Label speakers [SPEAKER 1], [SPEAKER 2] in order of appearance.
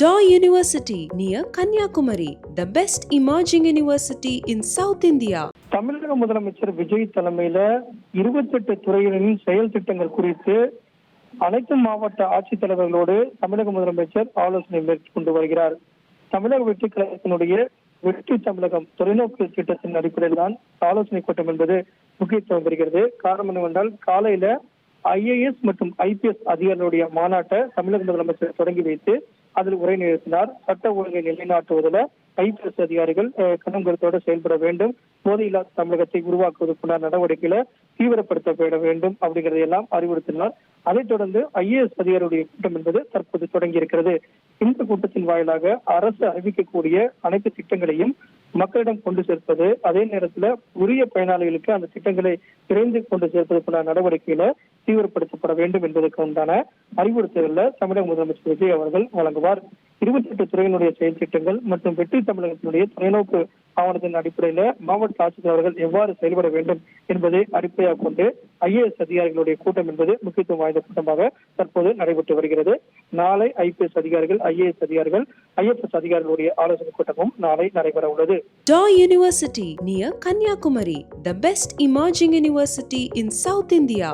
[SPEAKER 1] Daw University near Kanyakumari, the best emerging university in South India.
[SPEAKER 2] தமிழக முதலமைச்சர் விஜய் தலைமையில 28 துறைகளின் செயல் திட்டங்கள் குறித்து அனைத்து மாவட்ட ஆட்சித்தலைவர்களோடு தமிழக முதலமைச்சர் ஆலோசனை மேற்கொண்டு வருகிறார். தமிழக வெற்றி கழகத்தினுடைய வெற்றி தமிழகம் தொலைநோக்கு திட்டத்தின் அடிப்படையில் தான் ஆலோசனை கூட்டம் என்பது முக்கியத்துவம் பெறுகிறது. காரணம் என்னவென்றால் காலையில IAS மற்றும் IPS அதிகாரிகளுடைய மாநாட்டை தமிழக முதலமைச்சர் தொடங்கி வைத்து அதில் உரை நிறுத்தினார். சட்ட ஒழுங்கை நிலைநாட்டுவதில் IPS அதிகாரிகள் கண்ணும் கருத்தோடு செயல்பட வேண்டும், போதையில்லா தமிழகத்தை உருவாக்குவதற்குள்ள நடவடிக்கைகளை தீவிரப்படுத்தப்பட வேண்டும் அப்படிங்கறதையெல்லாம் அறிவுறுத்தினார். அதைத் தொடர்ந்து IAS அதிகாரியுடைய கூட்டம் என்பது தற்போது தொடங்கி இருக்கிறது. இந்த கூட்டத்தின் வாயிலாக அரசு அறிவிக்கக்கூடிய அனைத்து திட்டங்களையும் மக்களிடம் கொண்டு சேர்ப்பது, அதே நேரத்தில் உரிய பயனாளிகளுக்கு அந்த திட்டங்களை விரைந்து கொண்டு சேர்ப்பதற்கான நடவடிக்கைகளை தீவிரப்படுத்தப்பட வேண்டும் என்பதற்கு உண்டான அறிவுறுத்தல்களை தமிழக முதலமைச்சர் விஜய் அவர்கள் வழங்குவார். 28 துறையினுடைய செயல் திட்டங்கள் மற்றும் வெற்றி தமிழகத்தினுடைய தொலைநோக்கு ஆவணத்தின் அடிப்படையில மாவட்ட ஆட்சித்தலைவர்கள் எவ்வாறு செயல்பட வேண்டும் என்பதை அடிப்படையாக கொண்டு IAS அதிகாரிகளுடைய கூட்டம் என்பது முக்கியத்துவம் வாய்ந்த கூட்டமாக தற்போது நடைபெற்று வருகிறது. நாளை IPS அதிகாரிகள், IAS அதிகாரிகள், IFS அதிகாரிகளுடைய ஆலோசனை கூட்டமும் நாளை நடைபெற உள்ளது.
[SPEAKER 1] Daw University near Kanyakumari, the best emerging university in South India.